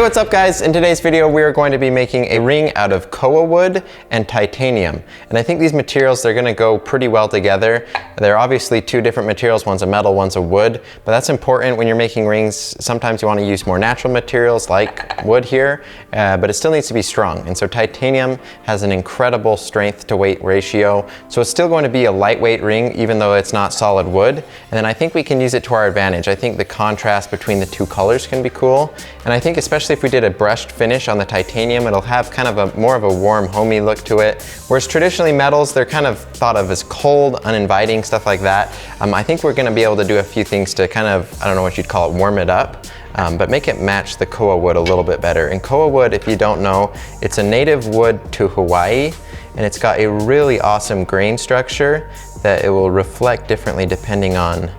Hey, what's up guys? In today's video we are going to be making a ring out of koa wood and titanium. And I think these materials, they're going to go pretty well together. They're obviously two different materials, one's a metal, one's a wood, but that's important when you're making rings. Sometimes you want to use more natural materials like wood here, but it still needs to be strong. And so titanium has an incredible strength to weight ratio. So it's still going to be a lightweight ring even though it's not solid wood. And then I think we can use it to our advantage. I think the contrast between the two colors can be cool. And I think especially if we did a brushed finish on the titanium, it'll have kind of a more of a warm, homey look to it. Whereas traditionally metals, they're kind of thought of as cold, uninviting, stuff like that. I think we're gonna be able to do a few things to kind of, I don't know what you'd call it, warm it up, but make it match the koa wood a little bit better. And koa wood, if you don't know, it's a native wood to Hawaii, and it's got a really awesome grain structure that it will reflect differently depending on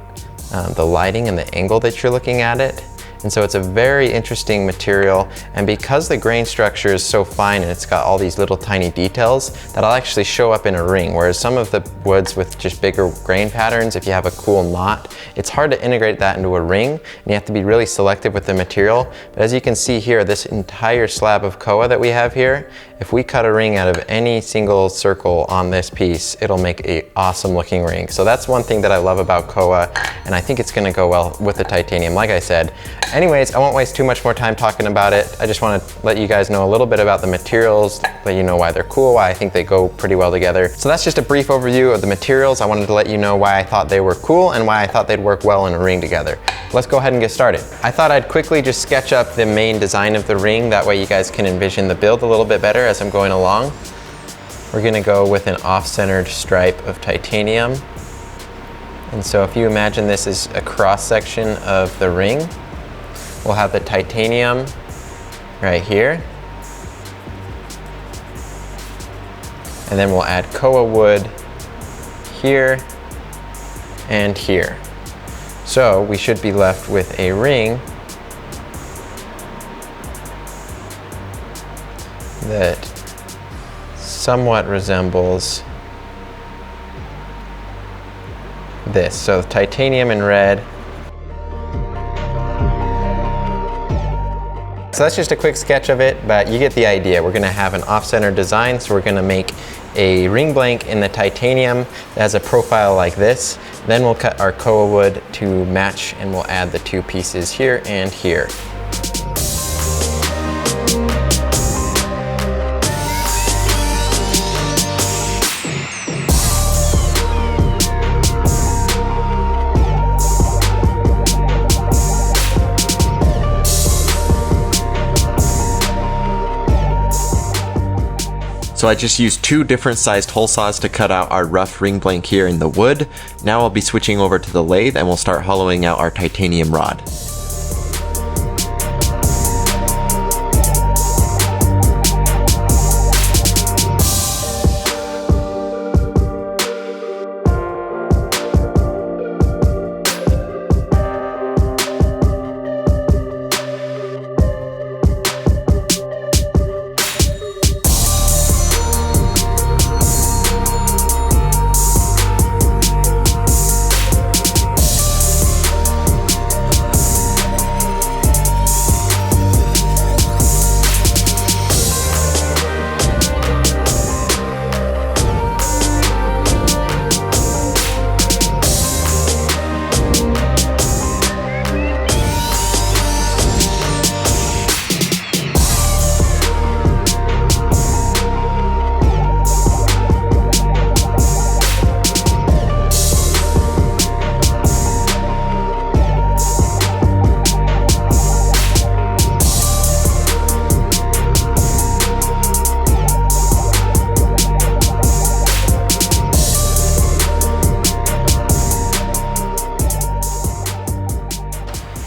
the lighting and the angle that you're looking at it. And so it's a very interesting material, and because the grain structure is so fine and it's got all these little tiny details, that'll actually show up in a ring, whereas some of the woods with just bigger grain patterns, if you have a cool knot, it's hard to integrate that into a ring, and you have to be really selective with the material. But as you can see here, this entire slab of koa that we have here, if we cut a ring out of any single circle on this piece, it'll make an awesome looking ring. So that's one thing that I love about koa, and I think it's gonna go well with the titanium, like I said. Anyways, I won't waste too much more time talking about it. I just want to let you guys know a little bit about the materials, let you know why they're cool, why I think they go pretty well together. So that's just a brief overview of the materials. I wanted to let you know why I thought they were cool and why I thought they'd work well in a ring together. Let's go ahead and get started. I thought I'd quickly just sketch up the main design of the ring. That way you guys can envision the build a little bit better as I'm going along. We're going to go with an off-centered stripe of titanium. And so if you imagine this is a cross section of the ring, we'll have the titanium right here. And then we'll add koa wood here and here. So we should be left with a ring that somewhat resembles this. So titanium in red. So that's just a quick sketch of it, but you get the idea. We're gonna have an off-center design, so we're gonna make a ring blank in the titanium that has a profile like this. Then we'll cut our koa wood to match, and we'll add the two pieces here and here. So I just used two different sized hole saws to cut out our rough ring blank here in the wood. Now I'll be switching over to the lathe and we'll start hollowing out our titanium rod.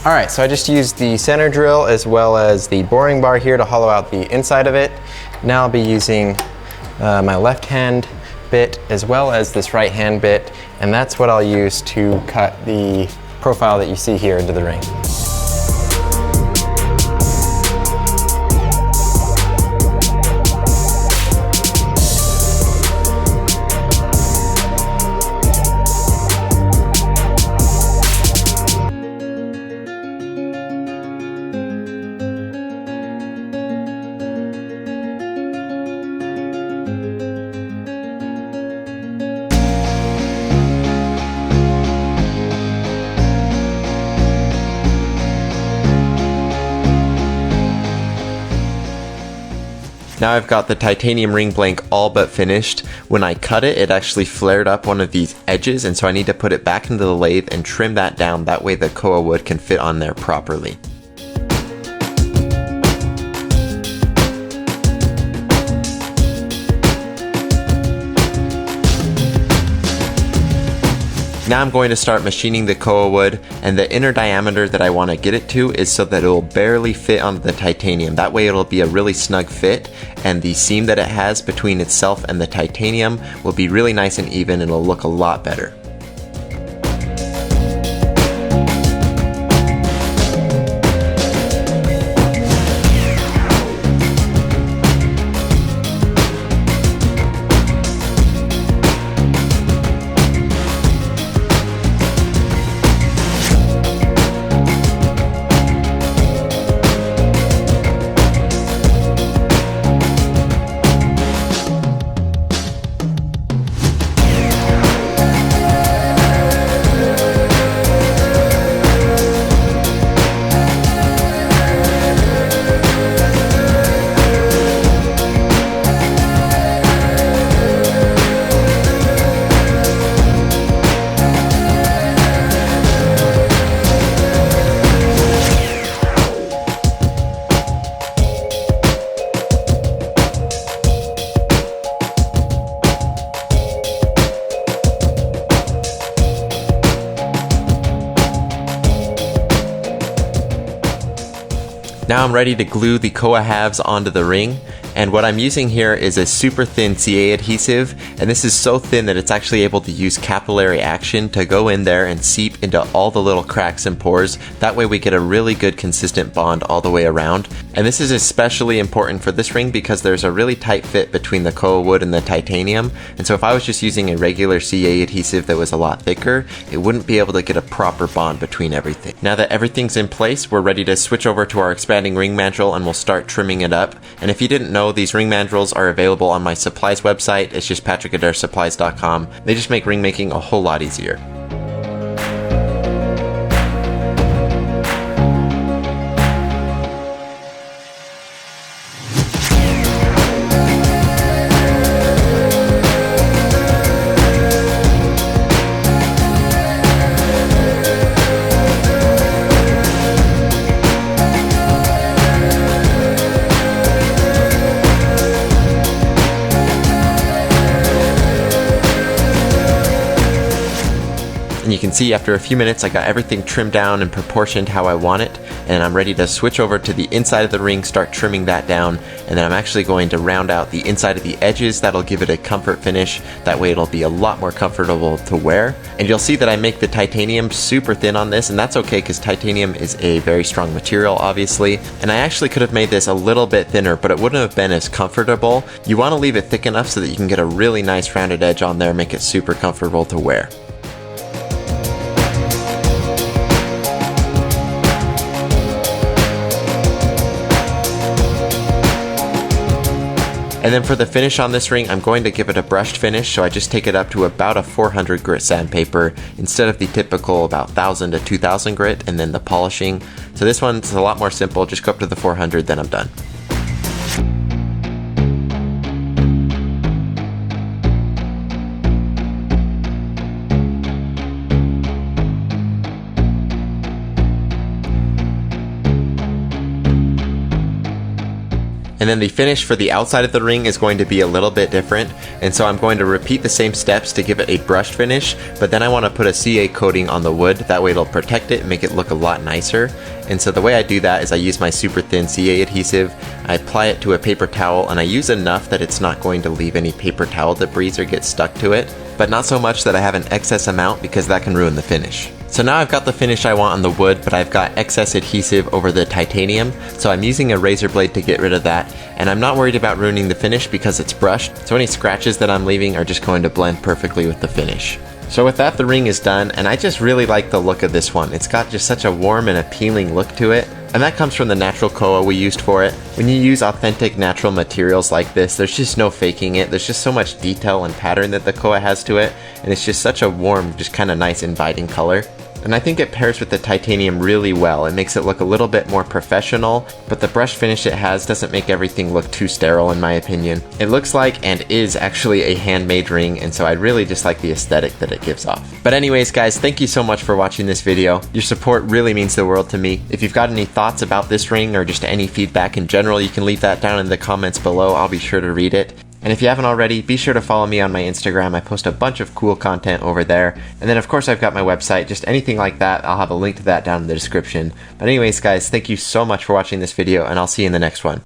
All right, so I just used the center drill as well as the boring bar here to hollow out the inside of it. Now I'll be using my left hand bit as well as this right hand bit, and that's what I'll use to cut the profile that you see here into the ring. Now I've got the titanium ring blank all but finished. When I cut it, it actually flared up one of these edges, and so I need to put it back into the lathe and trim that down. That way the koa wood can fit on there properly. Now I'm going to start machining the koa wood, and the inner diameter that I want to get it to is so that it will barely fit on the titanium. That way it'll be a really snug fit, and the seam that it has between itself and the titanium will be really nice and even, and it'll look a lot better. Now I'm ready to glue the koa halves onto the ring, and what I'm using here is a super thin CA adhesive, and this is so thin that it's actually able to use capillary action to go in there and seep into all the little cracks and pores. That way we get a really good consistent bond all the way around. And this is especially important for this ring because there's a really tight fit between the koa wood and the titanium, and so if I was just using a regular CA adhesive that was a lot thicker, it wouldn't be able to get a proper bond between everything. Now that everything's in place, we're ready to switch over to our expanding ring mandrel and we'll start trimming it up. And if you didn't know, these ring mandrels are available on my supplies website. It's just patrickadairsupplies.com. They just make ring making a whole lot easier. And you can see after a few minutes I got everything trimmed down and proportioned how I want it, and I'm ready to switch over to the inside of the ring, start trimming that down, and then I'm actually going to round out the inside of the edges. That'll give it a comfort finish. That way it'll be a lot more comfortable to wear. And you'll see that I make the titanium super thin on this, and that's okay because titanium is a very strong material obviously, and I actually could have made this a little bit thinner, but it wouldn't have been as comfortable. You want to leave it thick enough so that you can get a really nice rounded edge on there, make it super comfortable to wear. And then for the finish on this ring, I'm going to give it a brushed finish, so I just take it up to about a 400 grit sandpaper instead of the typical about 1000 to 2000 grit, and then the polishing. So this one's a lot more simple, just go up to the 400, then I'm done. And then the finish for the outside of the ring is going to be a little bit different, and so I'm going to repeat the same steps to give it a brushed finish, but then I want to put a CA coating on the wood. That way it'll protect it and make it look a lot nicer. And so the way I do that is I use my super thin CA adhesive, I apply it to a paper towel, and I use enough that it's not going to leave any paper towel debris or get stuck to it, but not so much that I have an excess amount because that can ruin the finish. So now I've got the finish I want on the wood, but I've got excess adhesive over the titanium, so I'm using a razor blade to get rid of that, and I'm not worried about ruining the finish because it's brushed, so any scratches that I'm leaving are just going to blend perfectly with the finish. So with that, the ring is done, and I just really like the look of this one. It's got just such a warm and appealing look to it, and that comes from the natural koa we used for it. When you use authentic natural materials like this, there's just no faking it. There's just so much detail and pattern that the koa has to it, and it's just such a warm, just kind of nice, inviting color. and I think it pairs with the titanium really well. It makes it look a little bit more professional, but the brush finish it has doesn't make everything look too sterile in my opinion. It looks like and is actually a handmade ring, and so I really just like the aesthetic that it gives off. But anyways guys, thank you so much for watching this video. Your support really means the world to me. If you've got any thoughts about this ring or just any feedback in general, you can leave that down in the comments below. I'll be sure to read it. And if you haven't already, be sure to follow me on my Instagram. I post a bunch of cool content over there. And then of course I've got my website, just anything like that. I'll have a link to that down in the description. But anyways guys, thank you so much for watching this video, and I'll see you in the next one.